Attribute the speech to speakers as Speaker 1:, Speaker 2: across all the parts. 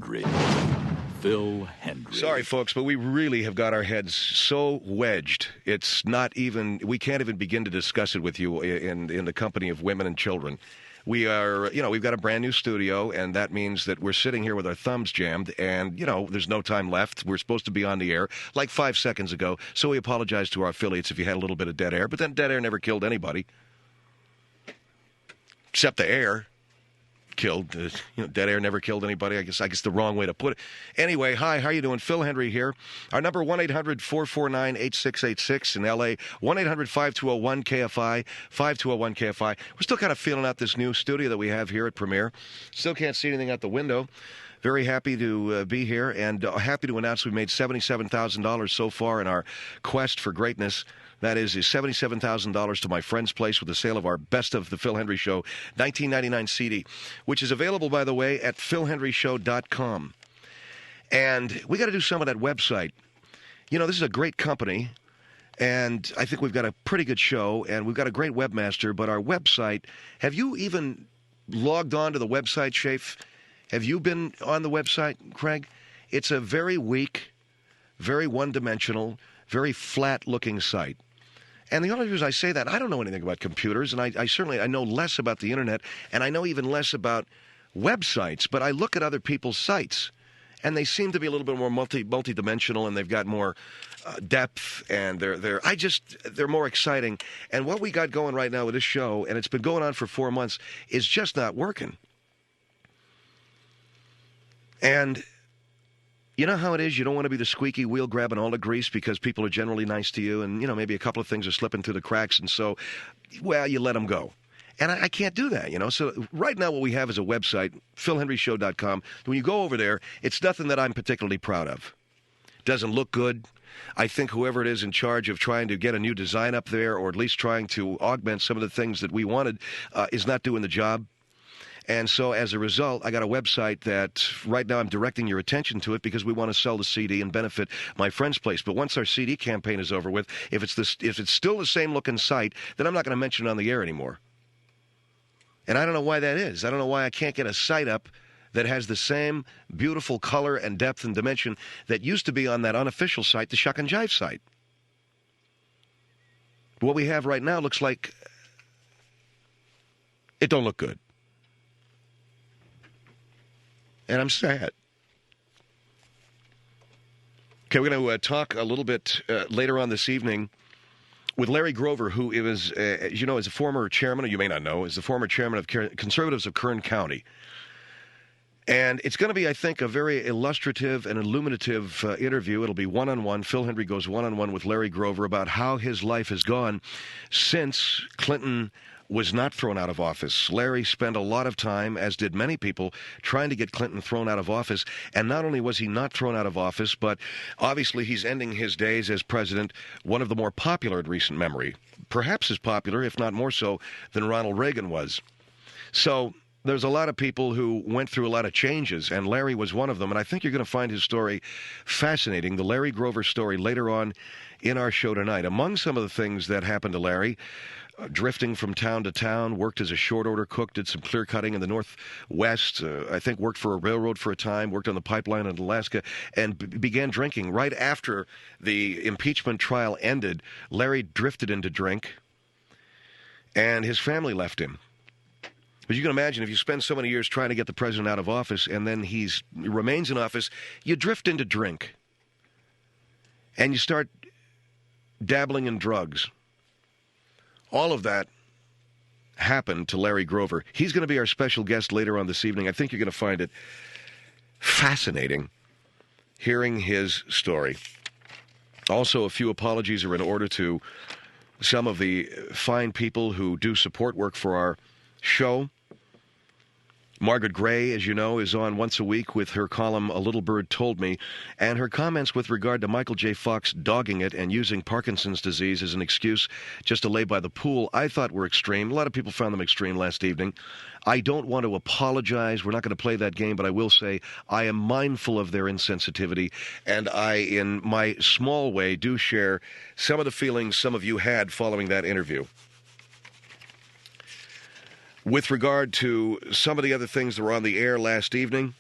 Speaker 1: Hendrie. Phil Hendrie.
Speaker 2: Sorry, folks, but we really have got our heads so wedged. It's not even, we can't even begin to discuss it with you in the company of women and children. We are, we've got a brand new studio, and that means that we're sitting here with our thumbs jammed, and, there's no time left. We're supposed to be on the air like 5 seconds ago, so we apologize to our affiliates if you had a little bit of dead air, but then dead air never killed anybody. Except the air. Killed. Dead air never killed anybody. I guess the wrong way to put it. Anyway, hi, how you doing? Phil Hendrie here. Our number, 1-800-449-8686 in L.A., 1-800-5201-KFI, 5201-KFI. We're still kind of feeling out this new studio that we have here at Premiere. Still can't see anything out the window. Very happy to be here, and happy to announce we made $77,000 so far in our quest for greatness. That is $77,000 to my friend's place with the sale of our Best of the Phil Hendrie Show 1999 CD, which is available, by the way, at philhendrieshow.com. And we got to do some of that website. This is a great company, and I think we've got a pretty good show, and we've got a great webmaster, but our website, have you even logged on to the website, Shafe? Have you been on the website, Craig? It's a very weak, very one-dimensional, very flat-looking site. And the only reason I say that, I don't know anything about computers, and I know less about the internet, and I know even less about websites, but I look at other people's sites, and they seem to be a little bit more multi-dimensional, and they've got more depth, and they're more exciting. And what we got going right now with this show, and it's been going on for 4 months, is just not working. And you know how it is? You don't want to be the squeaky wheel grabbing all the grease because people are generally nice to you, and, maybe a couple of things are slipping through the cracks, and so, you let them go. And I can't do that, So right now what we have is a website, philhendrieshow.com. When you go over there, it's nothing that I'm particularly proud of. Doesn't look good. I think whoever it is in charge of trying to get a new design up there, or at least trying to augment some of the things that we wanted, is not doing the job. And so as a result, I got a website that right now I'm directing your attention to it because we want to sell the CD and benefit my friend's place. But once our CD campaign is over with, if it's still the same looking site, then I'm not going to mention it on the air anymore. And I don't know why that is. I don't know why I can't get a site up that has the same beautiful color and depth and dimension that used to be on that unofficial site, the Shuck and Jive site. What we have right now looks like it don't look good. And I'm sad. Okay, we're going to talk a little bit later on this evening with Larry Grover, who is, as you know, is a former chairman, or you may not know, is the former chairman of Conservatives of Kern County. And it's going to be, I think, a very illustrative and illuminative interview. It'll be one-on-one. Phil Hendrie goes one-on-one with Larry Grover about how his life has gone since Clinton was not thrown out of office. Larry spent a lot of time, as did many people, trying to get Clinton thrown out of office. And not only was he not thrown out of office, but obviously he's ending his days as president, one of the more popular in recent memory. Perhaps as popular, if not more so, than Ronald Reagan was. So there's a lot of people who went through a lot of changes, and Larry was one of them. And I think you're going to find his story fascinating, the Larry Grover story, later on in our show tonight. Among some of the things that happened to Larry, drifting from town to town, worked as a short order cook, did some clear cutting in the Northwest, I think worked for a railroad for a time, worked on the pipeline in Alaska, and began drinking. Right after the impeachment trial ended, Larry drifted into drink, and his family left him. But you can imagine, if you spend so many years trying to get the president out of office, and then he remains in office, you drift into drink. And you start dabbling in drugs. All of that happened to Larry Grover. He's going to be our special guest later on this evening. I think you're going to find it fascinating hearing his story. Also, a few apologies are in order to some of the fine people who do support work for our show. Margaret Gray, as you know, is on once a week with her column, A Little Bird Told Me, and her comments with regard to Michael J. Fox dogging it and using Parkinson's disease as an excuse just to lay by the pool, I thought were extreme. A lot of people found them extreme last evening. I don't want to apologize. We're not going to play that game, but I will say I am mindful of their insensitivity, and I, in my small way, do share some of the feelings some of you had following that interview. With regard to some of the other things that were on the air last evening,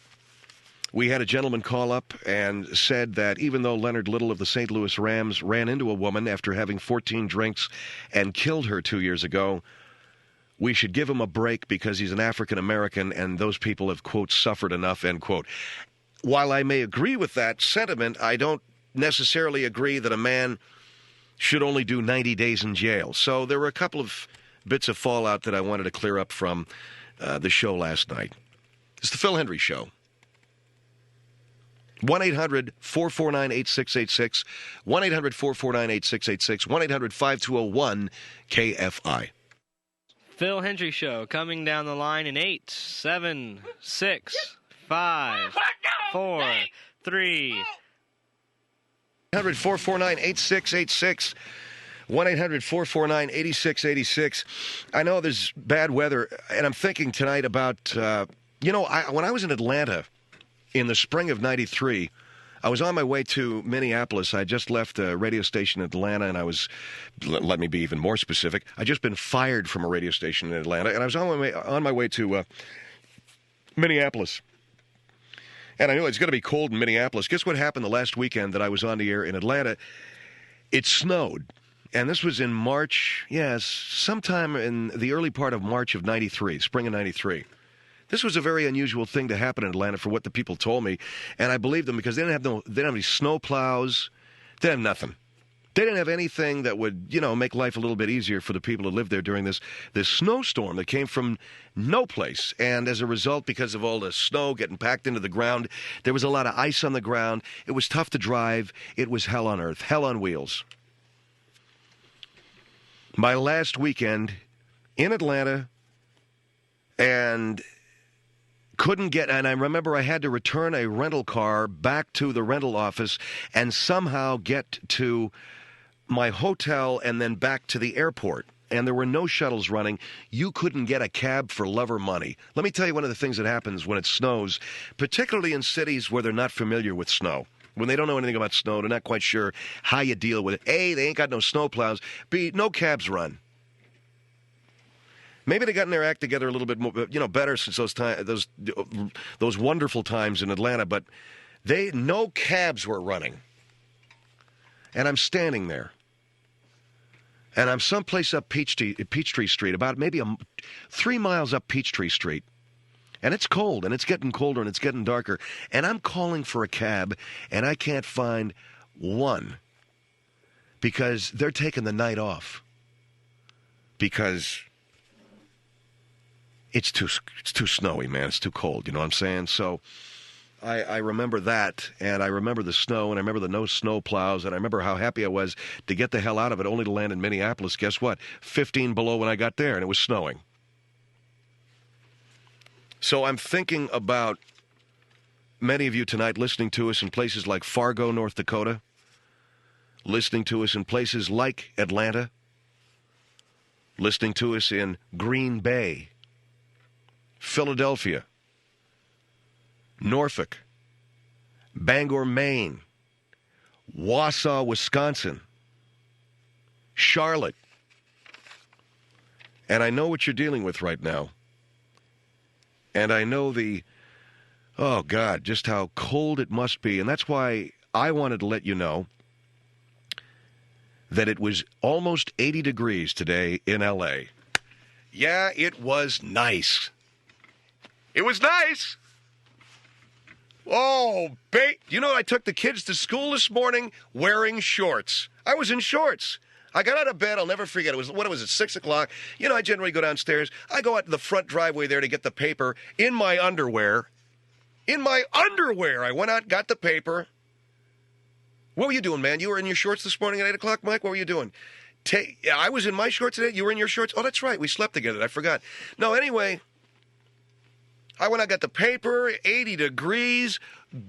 Speaker 2: We had a gentleman call up and said that even though Leonard Little of the St. Louis Rams ran into a woman after having 14 drinks and killed her 2 years ago, we should give him a break because he's an African American and those people have, quote, suffered enough, end quote. While I may agree with that sentiment, I don't necessarily agree that a man should only do 90 days in jail. So there were a couple of bits of fallout that I wanted to clear up from the show last night. It's the Phil Hendrie Show. 1-800-449-8686, 1-800-449-8686, 1-800-5201-KFI.
Speaker 3: Phil Hendrie Show coming down the line in 8, 7, 6, 5, 4, 3.
Speaker 2: 1-800-449-8686, 1-800-449-8686. I know there's bad weather, and I'm thinking tonight about, when I was in Atlanta in the spring of 93, I was on my way to Minneapolis. I just left a radio station in Atlanta, and I was, let me be even more specific, I'd just been fired from a radio station in Atlanta, and I was on my way to Minneapolis. And I knew it's going to be cold in Minneapolis. Guess what happened the last weekend that I was on the air in Atlanta? It snowed. And this was in March, sometime in the early part of March of 93, spring of 93. This was a very unusual thing to happen in Atlanta for what the people told me, and I believed them because they didn't have any snow plows. They didn't have nothing. They didn't have anything that would, make life a little bit easier for the people who lived there during this snowstorm that came from no place. And as a result, because of all the snow getting packed into the ground, there was a lot of ice on the ground. It was tough to drive. It was hell on earth, hell on wheels. My last weekend in Atlanta, and I remember I had to return a rental car back to the rental office and somehow get to my hotel and then back to the airport. And there were no shuttles running. You couldn't get a cab for love or money. Let me tell you one of the things that happens when it snows, particularly in cities where they're not familiar with snow. When they don't know anything about snow, they're not quite sure how you deal with it. A, they ain't got no snow plows. B, no cabs run. Maybe they got in their act together a little bit more, better since those wonderful times in Atlanta. But no cabs were running, and I'm standing there, and I'm someplace up Peachtree Street, about maybe 3 miles up Peachtree Street, and it's cold, and it's getting colder, and it's getting darker, and I'm calling for a cab, and I can't find one because they're taking the night off because it's too snowy, man. It's too cold, you know what I'm saying? So I remember that, and I remember the snow, and I remember the no snow plows, and I remember how happy I was to get the hell out of it, only to land in Minneapolis. Guess what? 15 below when I got there, and it was snowing. So I'm thinking about many of you tonight listening to us in places like Fargo, North Dakota, listening to us in places like Atlanta, listening to us in Green Bay, Philadelphia, Norfolk, Bangor, Maine, Wausau, Wisconsin, Charlotte. And I know what you're dealing with right now. And I know just how cold it must be. And that's why I wanted to let you know that it was almost 80 degrees today in L.A. Yeah, it was nice. It was nice. Oh, I took the kids to school this morning wearing shorts. I was in shorts. I got out of bed. I'll never forget. It was at 6 o'clock. I generally go downstairs. I go out to the front driveway there to get the paper in my underwear. I went out, got the paper. What were you doing, man? You were in your shorts this morning at 8 o'clock, Mike? What were you doing? I was in my shorts today. You were in your shorts? Oh, that's right. We slept together. I forgot. No, anyway, I went out, got the paper, 80 degrees,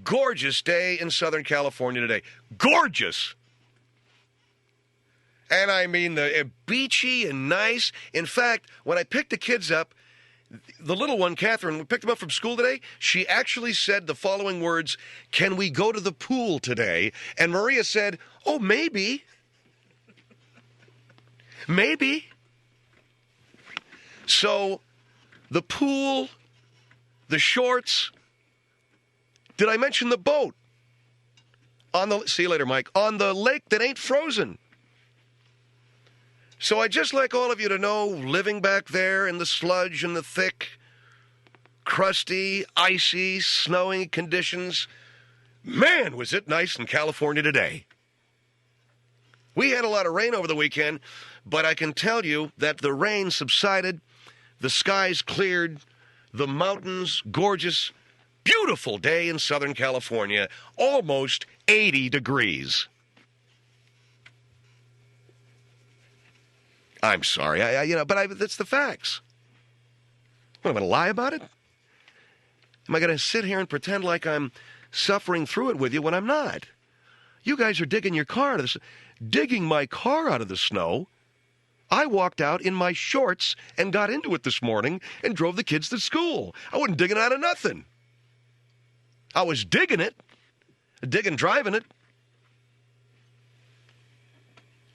Speaker 2: gorgeous day in Southern California today. Gorgeous. And I mean, beachy and nice. In fact, when I picked the kids up, the little one, Catherine, we picked them up from school today. She actually said the following words, "Can we go to the pool today?" And Maria said, "Oh, maybe. Maybe." So the pool, the shorts, Did I mention the boat? See you later, Mike. On the lake that ain't frozen. So I'd just like all of you to know, living back there in the sludge and the thick, crusty, icy, snowy conditions, man, was it nice in California today. We had a lot of rain over the weekend, but I can tell you that the rain subsided, the skies cleared, the mountains gorgeous, beautiful day in Southern California, almost 80 degrees. I'm sorry, but that's the facts. What, am I going to lie about it? Am I going to sit here and pretend like I'm suffering through it with you when I'm not? You guys are digging your car out of digging my car out of the snow. I walked out in my shorts and got into it this morning and drove the kids to school. I wasn't digging out of nothing. I was digging it, driving it.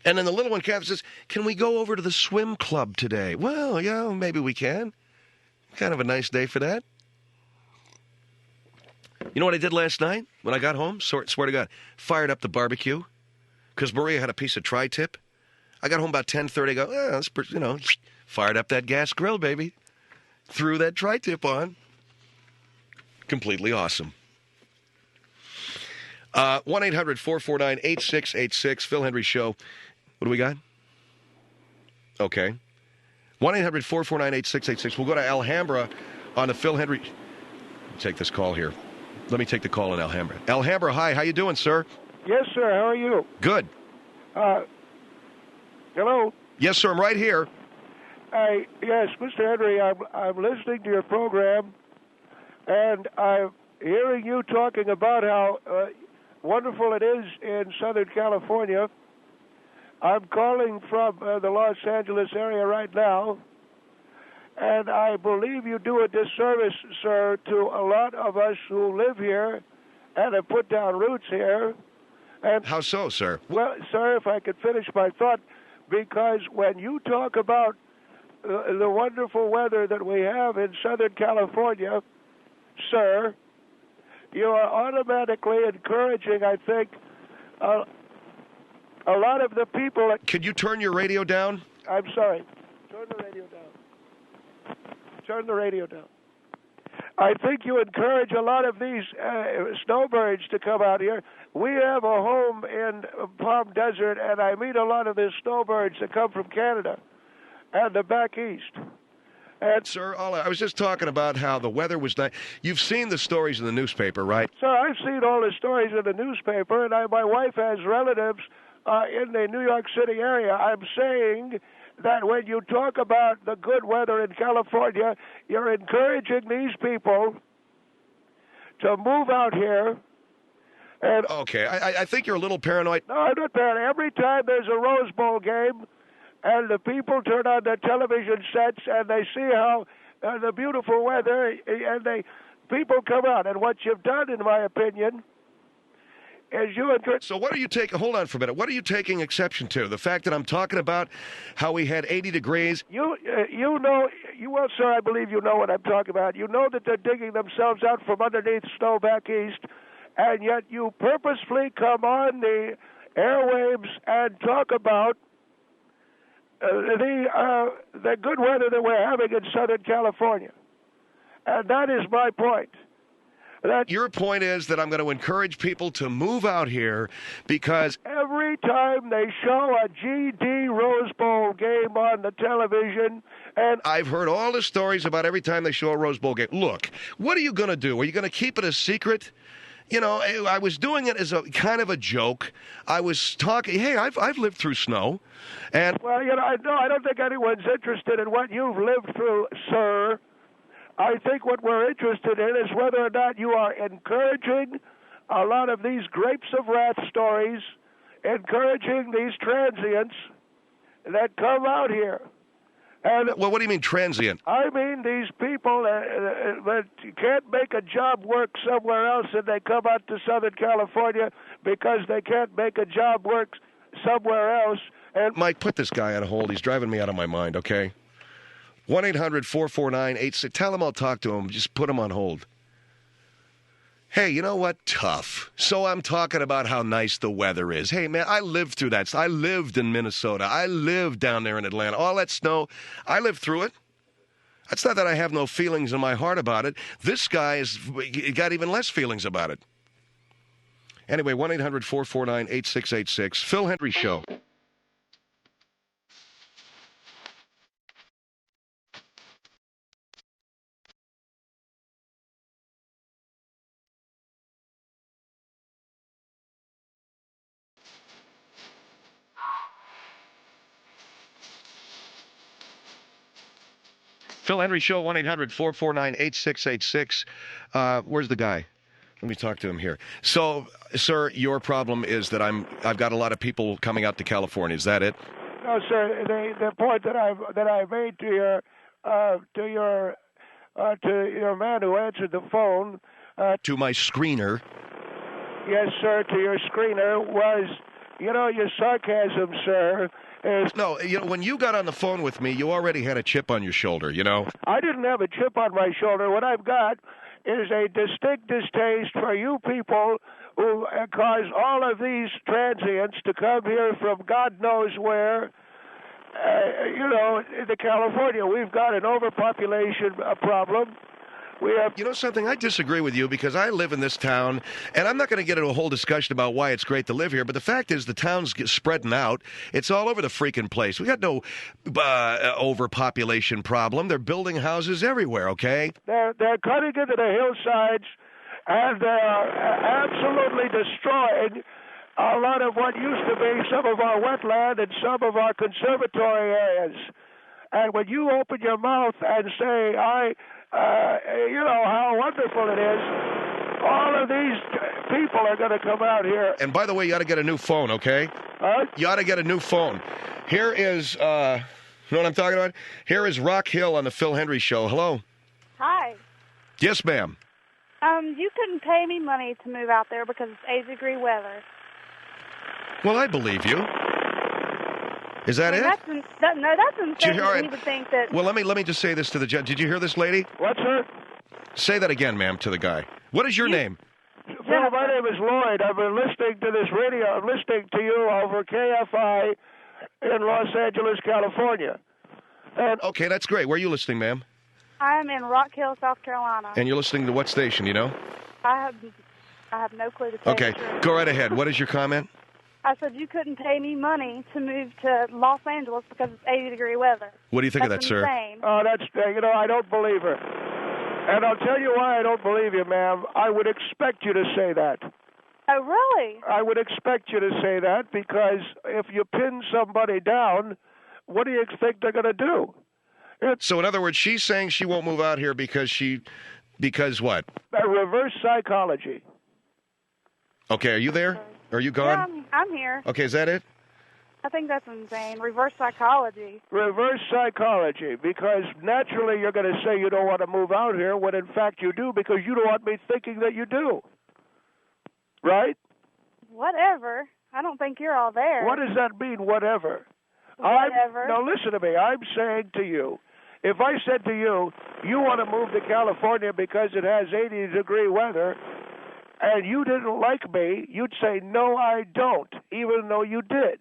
Speaker 2: And then the little one, Kathy, says, can we go over to the swim club today? Well, yeah, maybe we can. Kind of a nice day for that. You know what I did last night when I got home? Swear to God. Fired up the barbecue because Maria had a piece of tri-tip. I got home about 10:30. I go, fired up that gas grill, baby. Threw that tri-tip on. Completely awesome. 1-800-449-8686. Phil Hendrie Show. What do we got? Okay. 1-800-449-8686. We'll go to Alhambra on the Phil Hendrie. Take this call here. Let me take the call in Alhambra. Alhambra, hi. How you doing, sir?
Speaker 4: Yes, sir. How are you?
Speaker 2: Good.
Speaker 4: Hello?
Speaker 2: Yes, sir. I'm right here.
Speaker 4: Yes, Mr. Hendrie, I'm listening to your program, and I'm hearing you talking about how wonderful it is in Southern California. I'm calling from the Los Angeles area right now, and I believe you do a disservice, sir, to a lot of us who live here and have put down roots here. And
Speaker 2: how so, sir?
Speaker 4: Well, sir, if I could finish my thought, because when you talk about the wonderful weather that we have in Southern California, sir, you are automatically encouraging, I think, a lot of the people.
Speaker 2: Could you turn your radio down?
Speaker 4: I'm sorry. Turn the radio down. Turn the radio down. I think you encourage a lot of these snowbirds to come out here. We have a home in Palm Desert, and I meet a lot of these snowbirds that come from Canada and the back east. And
Speaker 2: sir, I was just talking about how the weather was nice. You've seen the stories in the newspaper, right?
Speaker 4: Sir, I've seen all the stories in the newspaper, and my wife has relatives in the New York City area. I'm saying that when you talk about the good weather in California, you're encouraging these people to move out here. And
Speaker 2: okay, I think you're a little paranoid.
Speaker 4: No, I'm not paranoid. Every time there's a Rose Bowl game, and the people turn on their television sets and they see how the beautiful weather, and people come out. And what you've done, in my opinion, is you encourage.
Speaker 2: So what are you taking? Hold on for a minute. What are you taking exception to? The fact that I'm talking about how we had 80 degrees.
Speaker 4: Well, sir, I believe you know what I'm talking about. You know that they're digging themselves out from underneath snow back east, and yet you purposefully come on the airwaves and talk about the good weather that we're having in Southern California. And that is my point.
Speaker 2: Your point is that I'm going to encourage people to move out here because
Speaker 4: every time they show a GD Rose Bowl game on the television, and
Speaker 2: I've heard all the stories about every time they show a Rose Bowl game. Look, what are you going to do? Are you going to keep it a secret? You know, I was doing it as a kind of a joke. I was talking, hey, I've lived through snow. And
Speaker 4: well, I don't think anyone's interested in what you've lived through, sir. I think what we're interested in is whether or not you are encouraging a lot of these grapes of wrath stories, encouraging these transients that come out here. And
Speaker 2: well, what do you mean transient?
Speaker 4: I mean these people that can't make a job work somewhere else, and they come out to Southern California because they can't make a job work somewhere else. And
Speaker 2: Mike, put this guy on hold. He's driving me out of my mind, okay? 1-800-449-86. Tell him I'll talk to him. Just put him on hold. Hey, you know what? Tough. So I'm talking about how nice the weather is. Hey, man, I lived through that. I lived in Minnesota. I lived down there in Atlanta. All that snow, I lived through it. It's not that I have no feelings in my heart about it. This guy has got even less feelings about it. Anyway, 1-800-449-8686. Phil Hendrie Show. Phil Hendrie Show, 1-800-449-8686. Where's the guy? Let me talk to him here. So, sir, your problem is that I've got a lot of people coming out to California. Is that it?
Speaker 4: No, sir. The point that I made to your man who answered the phone.
Speaker 2: To my screener.
Speaker 4: Yes, sir. To your screener was, your sarcasm, sir.
Speaker 2: No, when you got on the phone with me, you already had a chip on your shoulder,
Speaker 4: I didn't have a chip on my shoulder. What I've got is a distinct distaste for you people who cause all of these transients to come here from God knows where. In California, we've got an overpopulation problem. We have.
Speaker 2: You know something? I disagree with you because I live in this town, and I'm not going to get into a whole discussion about why it's great to live here, but the fact is the town's spreading out. It's all over the freaking place. We got no overpopulation problem. They're building houses everywhere, okay?
Speaker 4: They're cutting into the hillsides, and they're absolutely destroying a lot of what used to be some of our wetland and some of our conservatory areas. And when you open your mouth and say, how wonderful it is, all of these people are going to come out here.
Speaker 2: And by the way, you ought to get a new phone, okay?
Speaker 4: Huh?
Speaker 2: You ought to get a new phone. Here is, you know what I'm talking about? Here is Rock Hill on the Phil Hendrie Show. Hello?
Speaker 5: Hi.
Speaker 2: Yes, ma'am.
Speaker 5: You couldn't pay me money to move out there because it's 80-degree weather.
Speaker 2: Well, I believe you. Is that it?
Speaker 5: That's insane.
Speaker 2: All right.
Speaker 5: You would think that.
Speaker 2: Well, let me just say this to the judge. Did you hear this lady?
Speaker 4: What, sir?
Speaker 2: Say that again, ma'am, to the guy. What is your name?
Speaker 4: Phil, my name is Lloyd. I've been listening to this radio. I'm listening to you over KFI in Los Angeles, California. And
Speaker 2: Okay, that's great. Where are you listening, ma'am?
Speaker 5: I'm in Rock Hill, South Carolina.
Speaker 2: And you're listening to what station, you know?
Speaker 5: I have no clue to tell
Speaker 2: Okay,
Speaker 5: you the truth.
Speaker 2: go right ahead. What is your comment?
Speaker 5: I said you couldn't pay me money to move to Los Angeles because it's 80-degree weather.
Speaker 2: What do you think of that,
Speaker 5: That's
Speaker 2: sir?
Speaker 5: insane.
Speaker 4: Oh, that's, I don't believe her. And I'll tell you why I don't believe you, ma'am. I would expect you to say that.
Speaker 5: Oh, really?
Speaker 4: I would expect you to say that because if you pin somebody down, what do you think they're going to do?
Speaker 2: So, in other words, she's saying she won't move out here because what?
Speaker 4: Reverse psychology.
Speaker 2: Okay, are you there? Are you gone?
Speaker 5: Yeah, I'm here.
Speaker 2: Okay, is that it?
Speaker 5: I think that's insane. Reverse psychology.
Speaker 4: Reverse psychology, because naturally you're going to say you don't want to move out here when in fact you do because you don't want me thinking that you do. Right?
Speaker 5: Whatever. I don't think you're all there.
Speaker 4: What does that mean, whatever?
Speaker 5: Whatever.
Speaker 4: Now listen to me. I'm saying to you, if I said to you, you want to move to California because it has 80-degree weather, and you didn't like me, you'd say, no, I don't, even though you did.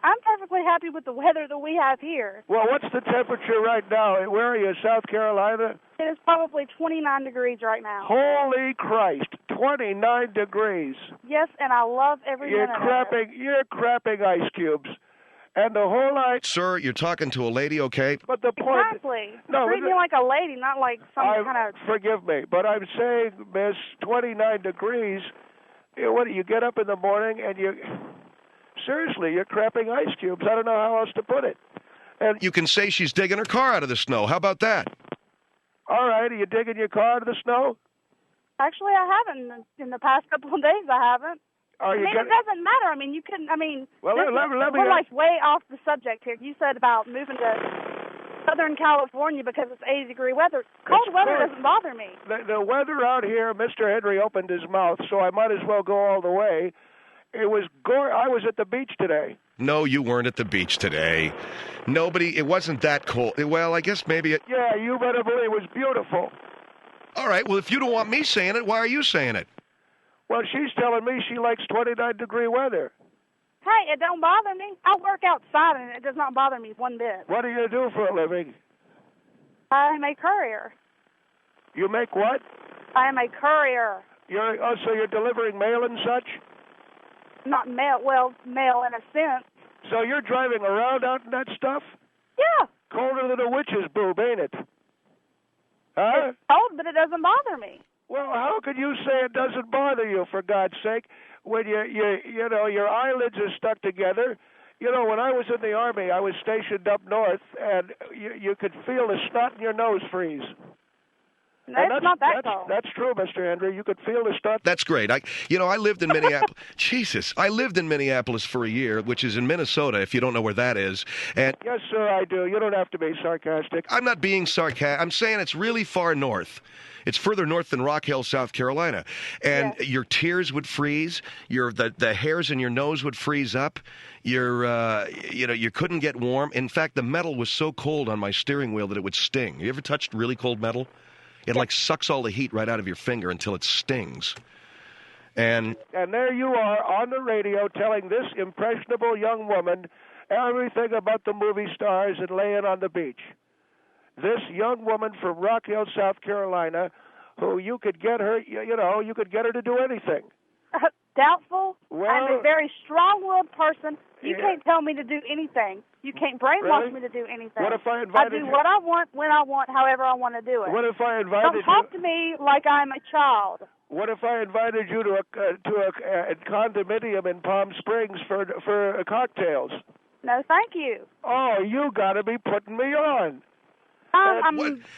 Speaker 5: I'm perfectly happy with the weather that we have here.
Speaker 4: Well, what's the temperature right now? Where are you, South Carolina?
Speaker 5: It is probably 29 degrees right now.
Speaker 4: Holy Christ, 29 degrees.
Speaker 5: Yes, and I love every minute of it.
Speaker 4: You're crapping ice cubes. And the whole night...
Speaker 2: Sir, you're talking to a lady, okay?
Speaker 4: But the point...
Speaker 5: Exactly.
Speaker 4: No,
Speaker 5: treat me like a lady, not like some kind of...
Speaker 4: Forgive me, but I'm saying, miss, 29 degrees, what do you get up in the morning and you... Seriously, you're crapping ice cubes. I don't know how else to put it. And
Speaker 2: You can say she's digging her car out of the snow. How about that?
Speaker 4: all right, are you digging your car out of the snow?
Speaker 5: Actually, I haven't. In the past couple of days, I haven't.
Speaker 4: Are you
Speaker 5: it doesn't matter. I mean, you couldn't. I mean,
Speaker 4: Well, let me-
Speaker 5: we're like way off the subject here. You said about moving to Southern California because it's 80-degrry weather. Cold weather
Speaker 4: good.
Speaker 5: doesn't bother me.
Speaker 4: The weather out here, Mr. Hendrie opened his mouth, so I might as well go all the way. It was I was at the beach today.
Speaker 2: No, you weren't at the beach today. It wasn't that cold. Well, I guess maybe it...
Speaker 4: Yeah, you better believe it was beautiful.
Speaker 2: All right, well, if you don't want me saying it, why are you saying it?
Speaker 4: Well, she's telling me she likes 29-degree weather.
Speaker 5: Hey, it don't bother me. I work outside, and it does not bother me one bit.
Speaker 4: What do you do for a living?
Speaker 5: I am a courier.
Speaker 4: You make what?
Speaker 5: I am a courier.
Speaker 4: So you're delivering mail and such?
Speaker 5: Not mail, well, mail in a sense.
Speaker 4: So you're driving around out in that stuff?
Speaker 5: Yeah.
Speaker 4: Colder than a witch's boob, ain't it? Huh?
Speaker 5: It's cold, but it doesn't bother me.
Speaker 4: Well, how can you say it doesn't bother you, for God's sake, when you know, your eyelids are stuck together? You know, when I was in the Army, I was stationed up north, and you could feel the snot in your nose freeze.
Speaker 5: No, it's not that cold.
Speaker 4: That's true, Mr. Hendrie. You could feel the snot.
Speaker 2: That's great. I lived in Minneapolis. Jesus, I lived in Minneapolis for a year, which is in Minnesota, if you don't know where that is. And
Speaker 4: yes, sir, I do. You don't have to be sarcastic.
Speaker 2: I'm not being sarcastic. I'm saying it's really far north. It's further north than Rock Hill, South Carolina. And
Speaker 5: yes.
Speaker 2: Your tears would freeze. The hairs in your nose would freeze up. You couldn't get warm. In fact, the metal was so cold on my steering wheel that it would sting. You ever touched really cold metal? It like sucks all the heat right out of your finger until it stings. And
Speaker 4: there you are on the radio telling this impressionable young woman everything about the movie stars and laying on the beach. This young woman from Rock Hill, South Carolina, who you could get her, you could get her to do anything.
Speaker 5: Doubtful.
Speaker 4: Well,
Speaker 5: I'm a very strong-willed person. You can't tell me to do anything. You can't brainwash me to do anything.
Speaker 4: What if I invited
Speaker 5: you? I do what I want, when I want, however I want to do it.
Speaker 4: What if I invited
Speaker 5: Don't talk to me like I'm a child.
Speaker 4: What if I invited you to a condominium in Palm Springs for cocktails?
Speaker 5: No, thank you.
Speaker 4: Oh, you got to be putting me on.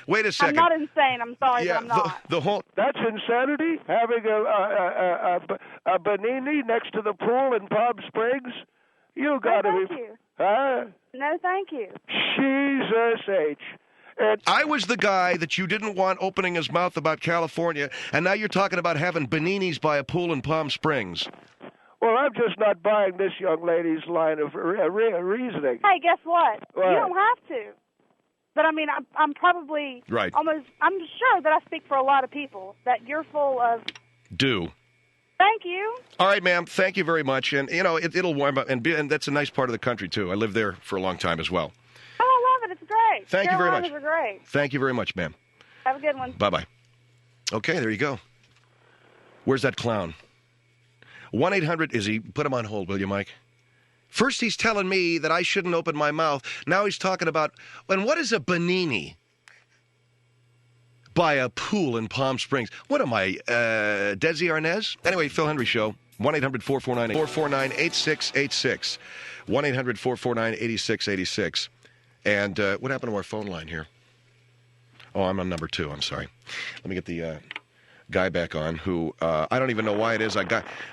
Speaker 2: Wait a second.
Speaker 5: I'm not insane. I'm sorry, but I'm not.
Speaker 4: That's insanity? Having a Benini next to the pool in Palm Springs? You got to be.
Speaker 5: Thank you.
Speaker 4: Huh?
Speaker 5: No, thank you.
Speaker 4: Jesus H.
Speaker 2: I was the guy that you didn't want opening his mouth about California, and now you're talking about having Beninis by a pool in Palm Springs.
Speaker 4: Well, I'm just not buying this young lady's line of reasoning.
Speaker 5: Hey, guess what?
Speaker 4: What?
Speaker 5: You don't have to. But, I mean, I'm probably
Speaker 2: right.
Speaker 5: I'm sure that I speak for a lot of people, that you're full of...
Speaker 2: Do.
Speaker 5: Thank you.
Speaker 2: All right, ma'am. Thank you very much. And, it'll warm up. And that's a nice part of the country, too. I lived there for a long time as well.
Speaker 5: Oh, I love it. It's great.
Speaker 2: Thank you very much.
Speaker 5: Carolinas are great.
Speaker 2: Thank you very much, ma'am.
Speaker 5: Have a good one.
Speaker 2: Bye-bye. Okay, there you go. Where's that clown? 1-800, Izzy, put him on hold, will you, Mike? First he's telling me that I shouldn't open my mouth. Now he's talking about, and what is a Benini? By a pool in Palm Springs. What am I, Desi Arnaz? Anyway, Phil Hendrie Show, 1-800-449-8686. 1-800-449-8686. And what happened to our phone line here? Oh, I'm on number 2. I'm sorry. Let me get the guy back on who, I don't even know why it is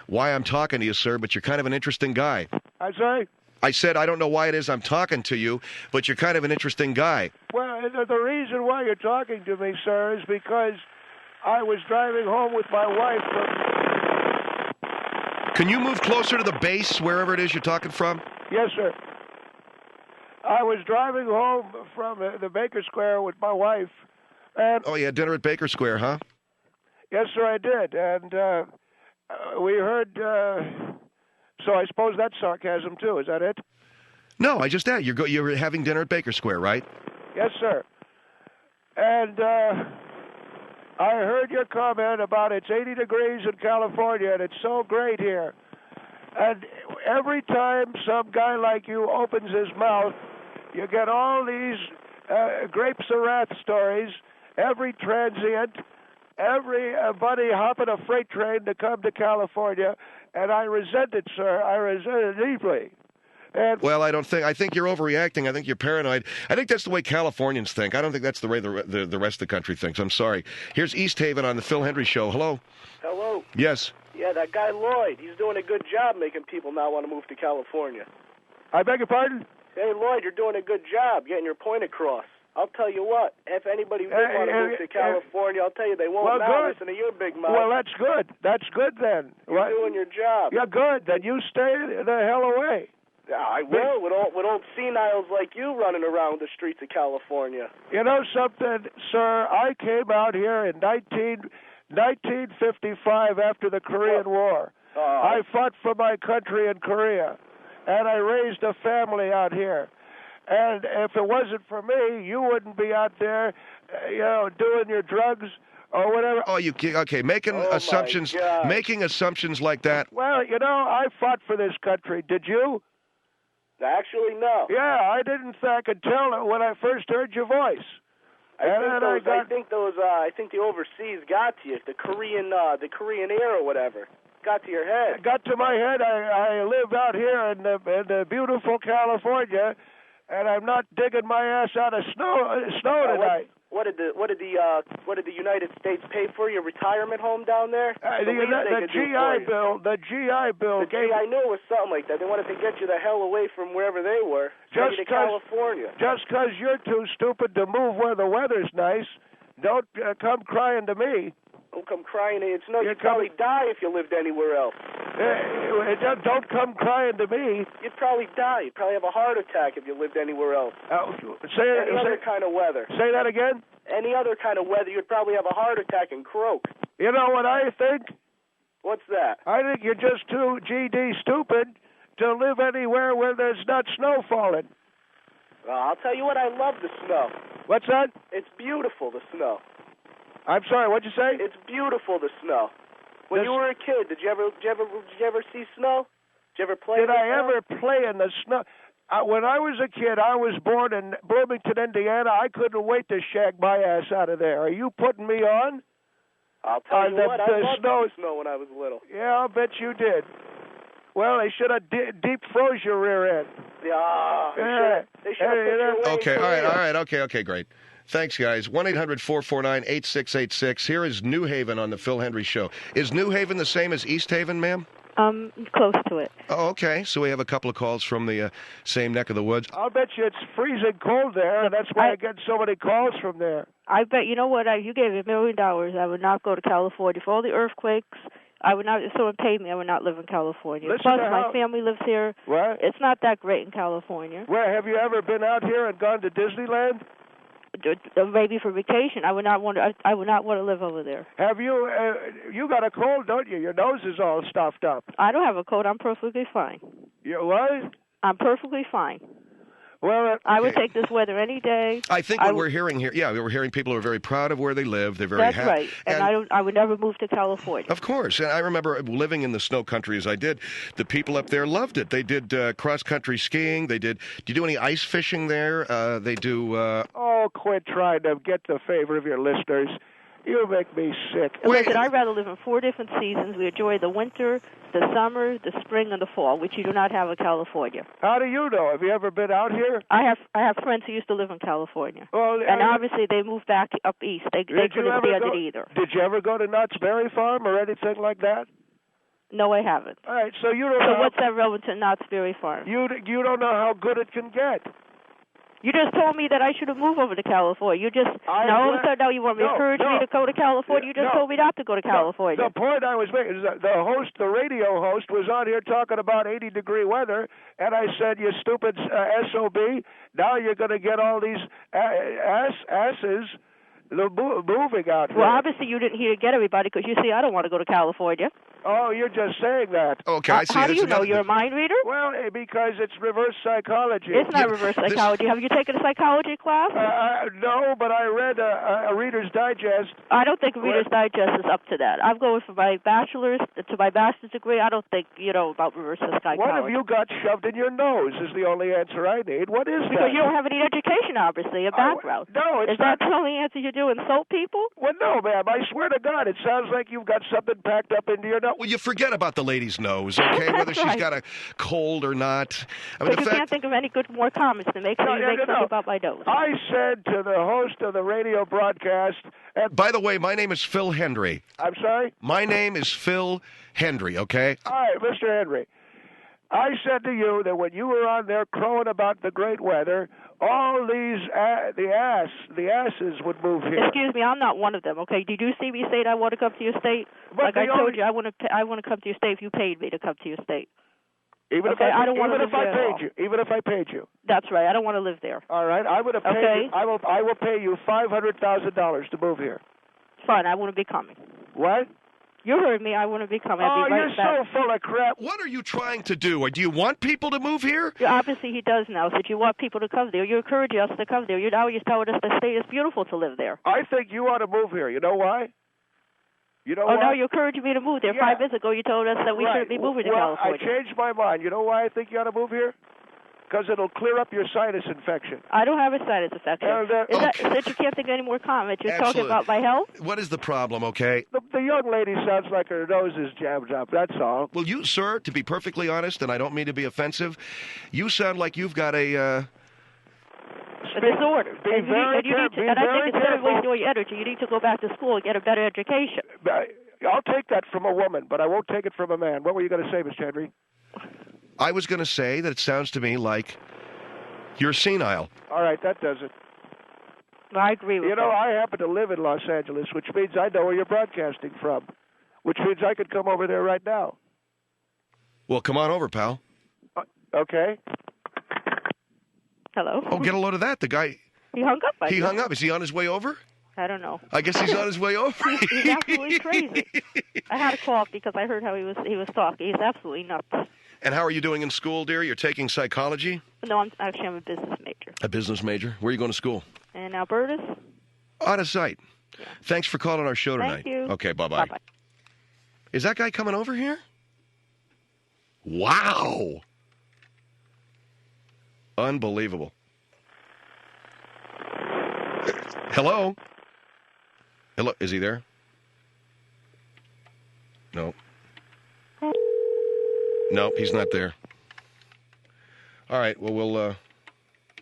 Speaker 2: why I'm talking to you, sir, but you're kind of an interesting guy.
Speaker 4: I'm sorry?
Speaker 2: I said, I don't know why it is I'm talking to you, but you're kind of an interesting guy.
Speaker 4: Well, the reason why you're talking to me, sir, is because I was driving home with my wife from...
Speaker 2: Can you move closer to the base, wherever it is you're talking from?
Speaker 4: Yes, sir. I was driving home from the Baker Square with my wife, and...
Speaker 2: Oh, yeah, dinner at Baker Square, huh?
Speaker 4: Yes, sir, I did, and we heard... So I suppose that's sarcasm, too. Is that it?
Speaker 2: No, I just asked. You're having dinner at Baker Square, right?
Speaker 4: Yes, sir. And I heard your comment about it's 80 degrees in California, and it's so great here. And every time some guy like you opens his mouth, you get all these grapes of wrath stories, every transient, everybody hopping a freight train to come to California, and I resent it, sir. I resent it deeply. And
Speaker 2: well, I think you're overreacting. I think you're paranoid. I think that's the way Californians think. I don't think that's the way the rest of the country thinks. I'm sorry. Here's East Haven on the Phil Hendrie Show. Hello?
Speaker 6: Hello?
Speaker 2: Yes.
Speaker 6: Yeah, that guy Lloyd, he's doing a good job making people not want to move to California.
Speaker 4: I beg your pardon?
Speaker 6: Hey, Lloyd, you're doing a good job getting your point across. I'll tell you what, if anybody did want to move to California, I'll tell you they won't now listen to your big mouth.
Speaker 4: Well, that's good. That's good then.
Speaker 6: You're doing your job.
Speaker 4: Yeah, good. Then you stay the hell away.
Speaker 6: Yeah, I will, with old seniles like you running around the streets of California.
Speaker 4: You know something, sir? I came out here in 1955 after the Korean War. I fought for my country in Korea, and I raised a family out here. And if it wasn't for me, you wouldn't be out there, doing your drugs or whatever.
Speaker 2: Oh, making assumptions like that.
Speaker 4: Well, I fought for this country. Did you?
Speaker 6: Actually, no.
Speaker 4: Yeah, I didn't think I could tell when I first heard your voice.
Speaker 6: I think the overseas got to you, the Korean Air or whatever. Got to your head.
Speaker 4: It got to my head. I live out here in the beautiful California, and I'm not digging my ass out of snow tonight.
Speaker 6: What did the United States pay for your retirement home down there?
Speaker 4: The GI Bill. The GI Bill.
Speaker 6: I knew it was something like that. They wanted to get you the hell away from wherever they were.
Speaker 4: Just
Speaker 6: to California.
Speaker 4: Just because you're too stupid to move where the weather's nice, don't come crying to me.
Speaker 6: Don't come crying. You'd probably die if you lived anywhere else.
Speaker 4: Don't come crying to me.
Speaker 6: You'd probably die. You'd probably have a heart attack if you lived anywhere else. Any other kind of weather.
Speaker 4: Say that again?
Speaker 6: Any other kind of weather, you'd probably have a heart attack and croak.
Speaker 4: You know what I think?
Speaker 6: What's that?
Speaker 4: I think you're just too GD stupid to live anywhere where there's not snow falling.
Speaker 6: I'll tell you what, I love the snow.
Speaker 4: What's that?
Speaker 6: It's beautiful, the snow.
Speaker 4: I'm sorry, what'd you say?
Speaker 6: It's beautiful, the snow. When you were a kid, did you ever see snow? Did you ever play in the snow? Did I ever
Speaker 4: play in the snow? When I was a kid, I was born in Bloomington, Indiana. I couldn't wait to shag my ass out of there. Are you putting me on?
Speaker 6: I'll tell you what, I loved the snow when I was little.
Speaker 4: Yeah, I'll bet you did. Well, they should have deep froze your rear end.
Speaker 6: Yeah, they should have put your
Speaker 2: all right, okay, great. Thanks, guys. 1-800-449-8686. Here is New Haven on the Phil Hendrie Show. Is New Haven the same as East Haven, ma'am?
Speaker 7: Close to it.
Speaker 2: Oh, okay. So we have a couple of calls from the same neck of the woods.
Speaker 4: I'll bet you it's freezing cold there, and that's why I get so many calls from there.
Speaker 7: I bet, you know what, you gave me $1 million, I would not go to California. For all the earthquakes, I would not, if someone paid me, I would not live in California. Plus, my family lives here.
Speaker 4: What?
Speaker 7: It's not that great in California.
Speaker 4: Where, have you ever been out here and gone to Disneyland?
Speaker 7: Maybe for vacation. I would not want to live over there.
Speaker 4: Have you? You got a cold, don't you? Your nose is all stuffed up.
Speaker 7: I don't have a cold. I'm perfectly fine.
Speaker 4: You what?
Speaker 7: I'm perfectly fine.
Speaker 4: Well,
Speaker 7: I would take this weather any day.
Speaker 2: I think what we're hearing here, we're hearing people who are very proud of where they live. They're very happy.
Speaker 7: That's right. And I would never move to California.
Speaker 2: Of course. And I remember living in the snow country as I did. The people up there loved it. They did cross-country skiing. Do you do any ice fishing there? They do...
Speaker 4: Oh, quit trying to get the favor of your listeners. You make me sick.
Speaker 7: Listen, I'd rather live in 4 different seasons. We enjoy the winter, the summer, the spring, and the fall, which you do not have in California.
Speaker 4: How do you know? Have you ever been out here?
Speaker 7: I have friends who used to live in California.
Speaker 4: Well,
Speaker 7: and obviously they moved back up east. They couldn't stand it either.
Speaker 4: Did you ever go to Knott's Berry Farm or anything like that?
Speaker 7: No, I haven't.
Speaker 4: All right, so you don't know.
Speaker 7: So what's that relevant to Knott's Berry Farm?
Speaker 4: You don't know how good it can get.
Speaker 7: You just told me that I should have moved over to California. You just now you want to encourage me to go to California. You just told me not to go to California.
Speaker 4: The point I was making is that the radio host, was on here talking about 80-degree weather, and I said, "You stupid SOB! Now you're going to get all these asses moving out here."
Speaker 7: Well, obviously you didn't get everybody because you see, I don't want to go to California.
Speaker 4: Oh, you're just saying that.
Speaker 2: Okay, I see.
Speaker 7: How do you know? You're a mind reader?
Speaker 4: Well, because it's reverse psychology.
Speaker 7: It's not reverse psychology. Have you taken a psychology class?
Speaker 4: No, but I read a Reader's Digest.
Speaker 7: I don't think Reader's Digest is up to that. I'm going from my bachelor's to my master's degree. I don't think you know about reverse psychology.
Speaker 4: What have you got shoved in your nose is the only answer I need. What is that?
Speaker 7: Because you don't have any education, obviously, a background.
Speaker 4: No, it's
Speaker 7: not. Is that the only answer you do, insult people?
Speaker 4: Well, no, ma'am. I swear to God, it sounds like you've got something packed up into your nose.
Speaker 2: Well, you forget about the lady's nose, okay? Whether she's got a cold or not. I mean,
Speaker 7: but you can't think of any more comments to make about my nose.
Speaker 4: I said to the host of the radio broadcast...
Speaker 2: By the way, my name is Phil Hendrie.
Speaker 4: I'm sorry?
Speaker 2: My name is Phil Hendrie, okay?
Speaker 4: All right, Mr. Hendrie. I said to you that when you were on there crowing about the great weather, all these the asses would move here.
Speaker 7: Excuse me, I'm not one of them. Okay, did you see me say I want to come to your state?
Speaker 4: But
Speaker 7: like I told you, I want to come to your state if you paid me to come to your state.
Speaker 4: Even
Speaker 7: okay, I don't want to live there.
Speaker 4: Even if I paid you.
Speaker 7: That's right. I don't want to live there.
Speaker 4: All right, I would have paid.
Speaker 7: Okay.
Speaker 4: I will pay you $500,000 to move here.
Speaker 7: Fine, I wouldn't be coming.
Speaker 4: What?
Speaker 7: You heard me. I wouldn't be coming. I'd be right
Speaker 4: you're
Speaker 7: back.
Speaker 4: so full of crap.
Speaker 2: What are you trying to do? Or do you want people to move here?
Speaker 7: Yeah, obviously, he does now. So you want people to come there. You encourage us to come there. You're telling us the state is beautiful to live there.
Speaker 4: I think you ought to move here. You know why? You know why?
Speaker 7: now you're encouraging me to move there. 5 minutes ago, you told us that we shouldn't be moving to California.
Speaker 4: I changed my mind. You know why I think you ought to move here? Because it'll clear up your sinus infection.
Speaker 7: I don't have a sinus infection. Since you can't think of any more comments, you're talking about my health?
Speaker 2: What is the problem, okay?
Speaker 4: The young lady sounds like her nose is jammed up, that's all.
Speaker 2: Well, you, sir, to be perfectly honest, and I don't mean to be offensive, you sound like you've got a
Speaker 7: disorder.
Speaker 4: Be very careful.
Speaker 7: And I think instead of wasting all your energy, you need to go back to school and get a better education.
Speaker 4: I'll take that from a woman, but I won't take it from a man. What were you going to say, Mr. Hendrie?
Speaker 2: I was going to say that it sounds to me like you're senile.
Speaker 4: All right, that does it.
Speaker 7: I agree with
Speaker 4: you. You know, I happen to live in Los Angeles, which means I know where you're broadcasting from, which means I could come over there right now.
Speaker 2: Well, come on over, pal.
Speaker 4: Okay.
Speaker 7: Hello?
Speaker 2: Oh, get a load of that. The guy...
Speaker 7: He hung up.
Speaker 2: He hung up. Is he on his way over?
Speaker 7: I don't know.
Speaker 2: I guess he's on his way over.
Speaker 7: He's absolutely crazy. I had to call because I heard how he was talking. He's absolutely nuts.
Speaker 2: And how are you doing in school, dear? You're taking psychology?
Speaker 7: No, I'm a business major.
Speaker 2: A business major? Where are you going to school?
Speaker 7: In Alberta.
Speaker 2: Out of sight. Yeah. Thanks for calling our show tonight.
Speaker 7: Thank you.
Speaker 2: Okay, bye-bye. Bye-bye. Is that guy coming over here? Wow. Unbelievable. Hello? Hello? Is he there? No. Nope, he's not there. All right, well, we'll...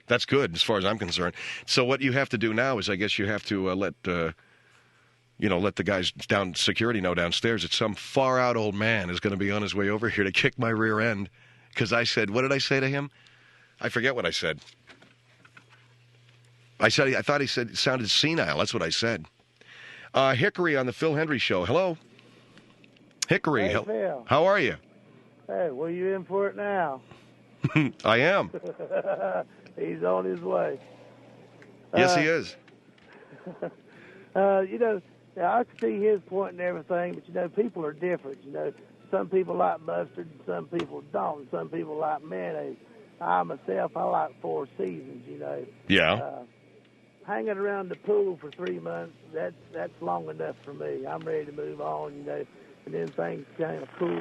Speaker 2: That's good as far as I'm concerned. So what you have to do now is I guess you have to let the guys down security know downstairs that some far-out old man is going to be on his way over here to kick my rear end. Because I said, what did I say to him? I forget what I said. I thought he said it sounded senile. That's what I said. Hickory on the Phil Hendrie Show. Hello? Hickory.
Speaker 8: Hey, Phil.
Speaker 2: How are you?
Speaker 8: Hey, well, you in for it now?
Speaker 2: I am.
Speaker 8: He's on his way.
Speaker 2: Yes, he is.
Speaker 8: I can see his point and everything, but, people are different. Some people like mustard, and some people don't. Some people like mayonnaise. I like Four Seasons,
Speaker 2: Yeah.
Speaker 8: Hanging around the pool for 3 months, that's long enough for me. I'm ready to move on, and then things kind of cool.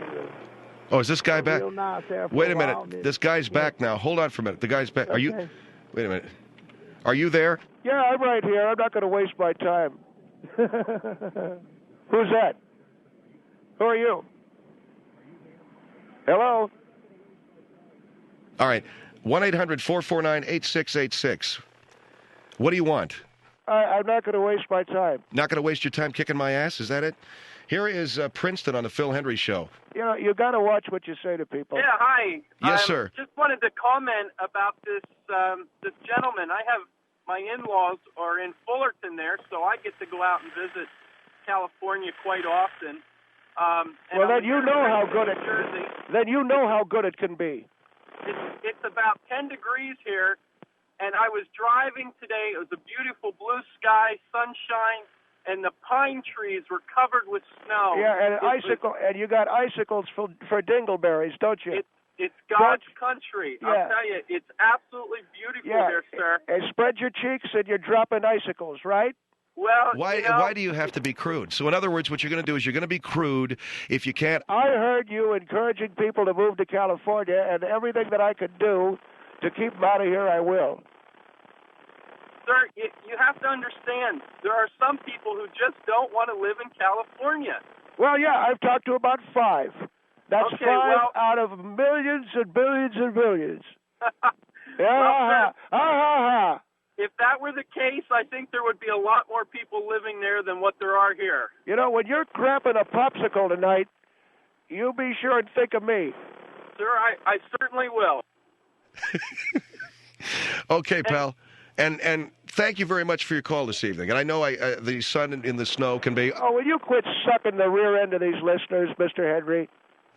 Speaker 2: Oh, is this guy back?
Speaker 8: Real nice there for
Speaker 2: Wait a minute. This guy's back now. Hold on for a minute. The guy's back. Are you? Wait a minute. Are you there?
Speaker 4: Yeah, I'm right here. I'm not going to waste my time. Who's that? Who are you? Hello?
Speaker 2: All right. 1-800-449-8686. What do you want?
Speaker 4: I'm not going to waste my time.
Speaker 2: Not going to waste your time kicking my ass? Is that it? Here is Princeton on the Phil Hendrie Show.
Speaker 4: You got to watch what you say to people.
Speaker 9: Yeah, hi.
Speaker 2: Yes, sir.
Speaker 9: Just wanted to comment about this gentleman. I have my in-laws are in Fullerton there, so I get to go out and visit California quite often.
Speaker 4: Well, then you know how good it. Then you know how good it can be.
Speaker 9: It's about 10 degrees here, and I was driving today. It was a beautiful blue sky, sunshine, and the pine trees were covered with snow.
Speaker 4: Yeah, and and you got icicles for dingleberries, don't you?
Speaker 9: It's God's country. Yeah. I'll tell you, it's absolutely beautiful there, sir.
Speaker 4: And spread your cheeks, and you're dropping icicles, right?
Speaker 9: Well,
Speaker 2: why do you have to be crude? So in other words, what you're going to do is you're going to be crude if you can't...
Speaker 4: I heard you encouraging people to move to California, and everything that I could do to keep them out of here, I will.
Speaker 9: Sir, you have to understand, there are some people who just don't want to live in California.
Speaker 4: Well, yeah, I've talked to about 5. That's
Speaker 9: okay,
Speaker 4: 5 out of millions and billions and billions.
Speaker 9: Well, sir, if that were the case, I think there would be a lot more people living there than what there are here.
Speaker 4: When you're crapping a popsicle tonight, you be sure and think of me.
Speaker 9: Sir, I certainly will.
Speaker 2: Okay, pal. And thank you very much for your call this evening. And I know the sun in the snow can be...
Speaker 4: Oh, will you quit sucking the rear end of these listeners, Mr. Hendrie?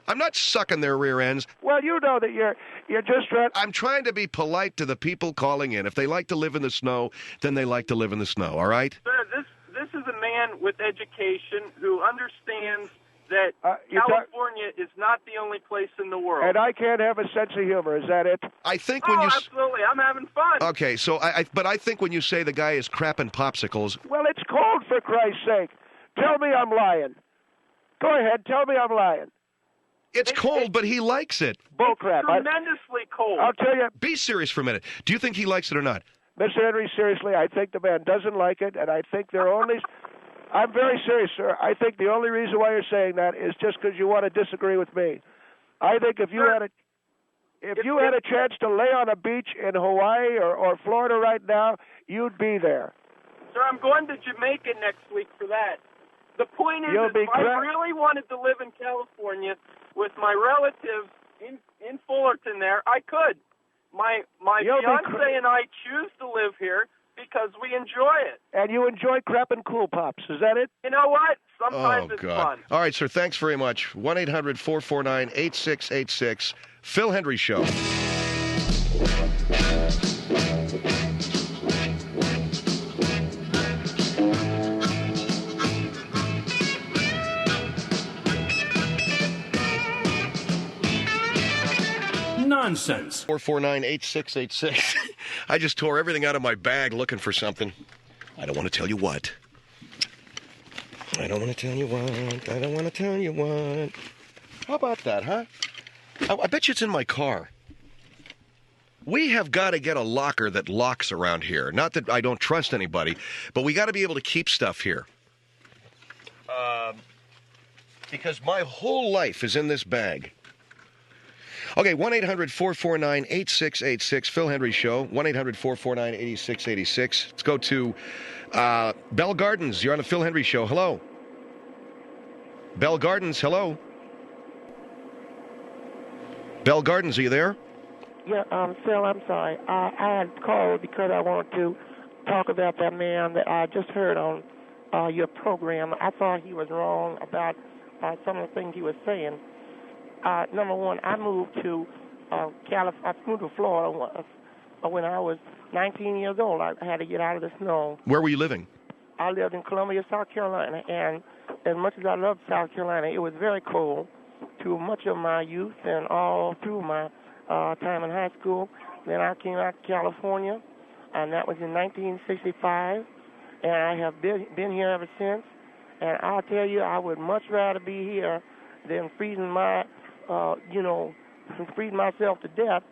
Speaker 2: I'm not sucking their rear ends.
Speaker 4: Well, you know that you're just trying.
Speaker 2: I'm trying to be polite to the people calling in. If they like to live in the snow, then they like to live in the snow, all right?
Speaker 9: Sir, this is a man with education who understands that California is not the only place in the world.
Speaker 4: And I can't have a sense of humor. Is that it?
Speaker 2: I think when you
Speaker 9: absolutely. I'm having fun.
Speaker 2: Okay, so but I think when you say the guy is crapping popsicles.
Speaker 4: Well, it's cold, for Christ's sake. Tell me I'm lying. Go ahead. Tell me I'm lying.
Speaker 2: It's cold, but he likes it.
Speaker 4: Bullcrap.
Speaker 9: Tremendously cold.
Speaker 4: I'll tell you.
Speaker 2: Be serious for a minute. Do you think he likes it or not?
Speaker 4: Mr. Henry, seriously, I think the man doesn't like it, and I think they're only. I'm very serious, sir. I think the only reason why you're saying that is just because you want to disagree with me. I think if you had a chance to lay on a beach in Hawaii or Florida right now, you'd be there.
Speaker 9: Sir, I'm going to Jamaica next week for that. The point is, if I really wanted to live in California with my relatives in Fullerton there, I could. My fiance and I choose to live here because we enjoy it.
Speaker 4: And you enjoy crap and cool pops. Is that it?
Speaker 9: You know what? Sometimes it's fun.
Speaker 2: All right, sir, thanks very much. 1-800-449-8686. Phil Hendrie Show.
Speaker 1: Nonsense.
Speaker 2: 449-8686. I just tore everything out of my bag looking for something. I don't want to tell you what. I don't want to tell you what. I don't want to tell you what. How about that, huh? I bet you it's in my car. We have got to get a locker that locks around here. Not that I don't trust anybody, but we got to be able to keep stuff here. Because my whole life is in this bag. Okay, 1-800-449-8686, Phil Hendrie Show, 1-800-449-8686. Let's go to Bell Gardens. You're on the Phil Hendrie Show. Hello. Bell Gardens, hello. Bell Gardens, are you there?
Speaker 10: Yeah, Phil, I'm sorry. I had called because I wanted to talk about that man that I just heard on your program. I thought he was wrong about some of the things he was saying. Number one, I moved to Florida when I was 19 years old. I had to get out of the snow.
Speaker 2: Where were you living?
Speaker 10: I lived in Columbia, South Carolina, and as much as I loved South Carolina, it was very cold to much of my youth and all through my time in high school. Then I came out to California, and that was in 1965, and I have been here ever since. And I'll tell you, I would much rather be here than freezing freeze myself to death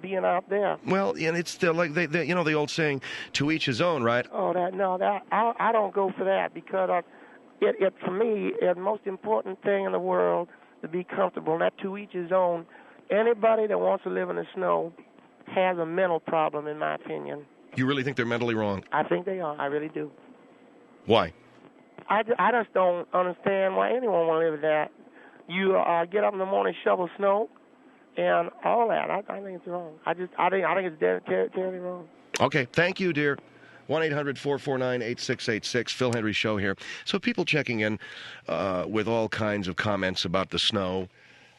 Speaker 10: being out there.
Speaker 2: Well, and it's still like the old saying, to each his own, right?
Speaker 10: Oh, I don't go for that because it for me, the most important thing in the world to be comfortable, not to each his own. Anybody that wants to live in the snow has a mental problem, in my opinion.
Speaker 2: You really think they're mentally wrong?
Speaker 10: I think they are. I really do.
Speaker 2: Why?
Speaker 10: I just don't understand why anyone want to live with that. You get up in the morning, shovel snow, and all that. I think it's wrong. I think it's terribly wrong.
Speaker 2: Okay, thank you, dear. 1-800-449-8686, Phil Hendrie Show here. So people checking in with all kinds of comments about the snow.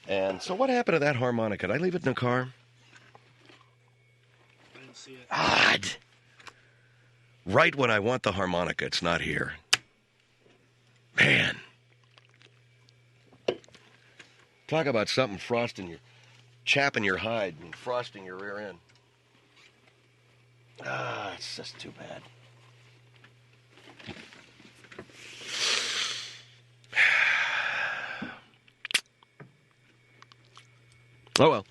Speaker 2: And so what happened to that harmonica? Did I leave it in the car?
Speaker 3: I didn't see it.
Speaker 2: Odd. Right when I want the harmonica, it's not here. Man. Talk about something chapping your hide and frosting your rear end. It's just too bad. Oh well.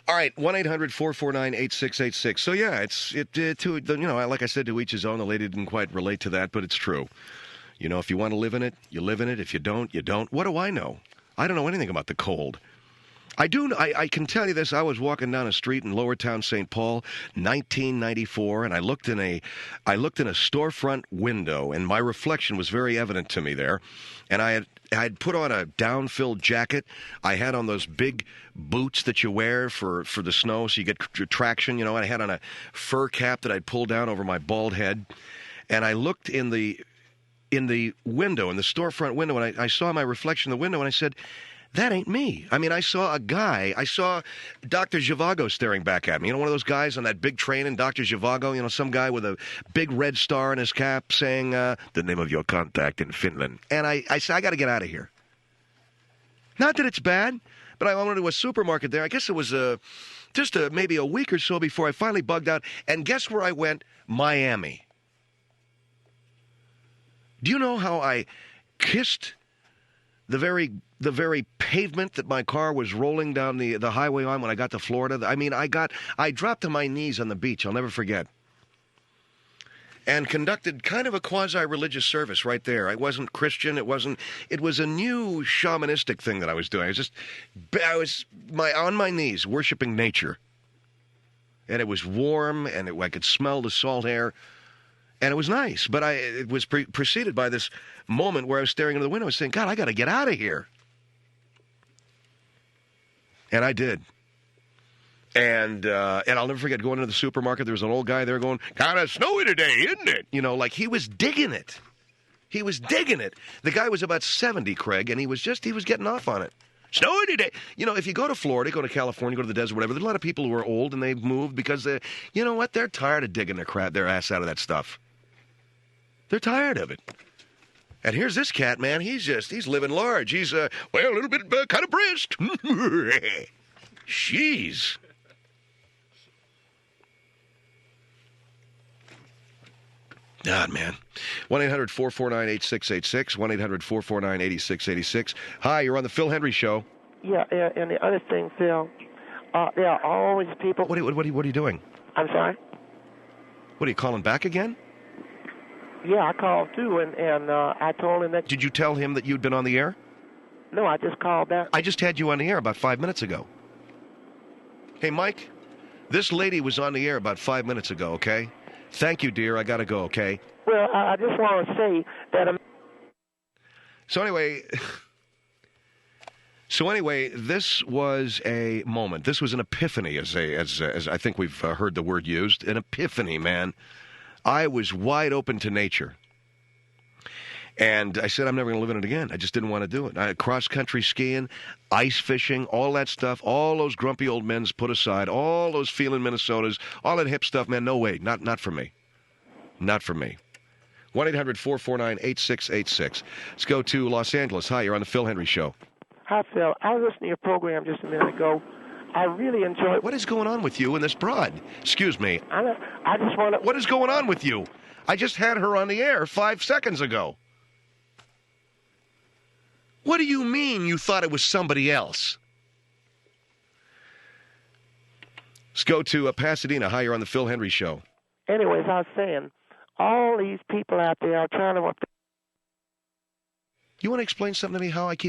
Speaker 2: All right, 1-800-449-8686. So yeah, like I said, to each his own. The lady didn't quite relate to that, but it's true. You know, if you want to live in it, you live in it. If you don't, you don't. What do I know? I don't know anything about the cold. I can tell you this. I was walking down a street in Lower Town, St. Paul, 1994, and I looked in a storefront window, and my reflection was very evident to me there. And I had put on a down-filled jacket. I had on those big boots that you wear for the snow, so you get traction. You know, I had on a fur cap that I'd pulled down over my bald head, and I looked in the window, in the storefront window, and I saw my reflection in the window, and I said, That ain't me. I mean, I saw Dr. Zhivago staring back at me. You know, one of those guys on that big train in Dr. Zhivago, you know, some guy with a big red star in his cap saying, the name of your contact in Finland. And I said, I got to get out of here. Not that it's bad, but I went to a supermarket there. I guess it was maybe a week or so before I finally bugged out. And guess where I went? Miami. Do you know how I kissed the very pavement that my car was rolling down the highway on when I got to Florida? I mean, I dropped to my knees on the beach. I'll never forget. And conducted kind of a quasi-religious service right there. I wasn't Christian. It was a new shamanistic thing that I was doing. I was on my knees worshiping nature. And it was warm, and I could smell the salt air. And it was nice, but it was preceded by this moment where I was staring into the window and saying, God, I got to get out of here. And I did. And I'll never forget going into the supermarket. There was an old guy there going, kind of snowy today, isn't it? You know, like he was digging it. He was digging it. The guy was about 70, Craig, and he was getting off on it. Snowy today. You know, if you go to Florida, go to California, go to the desert, whatever, there's a lot of people who are old and they've moved because, you know what, they're tired of digging their ass out of that stuff. They're tired of it. And here's this cat, man. He's living large. He's, a little bit kind of brisk. Jeez. God, man. 1-800-449-8686. 1-800-449-8686. Hi, you're on the Phil Hendrie Show.
Speaker 10: Yeah, and the other thing, Phil, there are always people...
Speaker 2: What are you doing?
Speaker 10: I'm sorry?
Speaker 2: What, are you calling back again?
Speaker 10: Yeah, I called too, and I told him that...
Speaker 2: Did you tell him that you'd been on the air?
Speaker 10: No, I just called back.
Speaker 2: I just had you on the air about 5 minutes ago. Hey, Mike, this lady was on the air about 5 minutes ago, okay? Thank you, dear. I got to go, okay?
Speaker 10: Well, I just want to say that...
Speaker 2: So anyway, this was a moment. This was an epiphany, as I think we've heard the word used. An epiphany, man. I was wide open to nature. And I said, I'm never going to live in it again. I just didn't want to do it. Cross-country skiing, ice fishing, all that stuff, all those grumpy old men's put aside, all those feeling Minnesotas, all that hip stuff, man, no way. Not for me. Not for me. 1-800-449-8686. Let's go to Los Angeles. Hi, you're on the Phil Hendrie Show.
Speaker 10: Hi, Phil. I was listening to your program just a minute ago. I really enjoyed...
Speaker 2: What is going on with you and this broad? Excuse me.
Speaker 10: I just want to...
Speaker 2: What is going on with you? I just had her on the air 5 seconds ago. What do you mean you thought it was somebody else? Let's go to Pasadena. Hi, you're on the Phil Hendrie Show.
Speaker 10: Anyways, I was saying, all these people out there are trying to...
Speaker 2: You want to explain something to me how I keep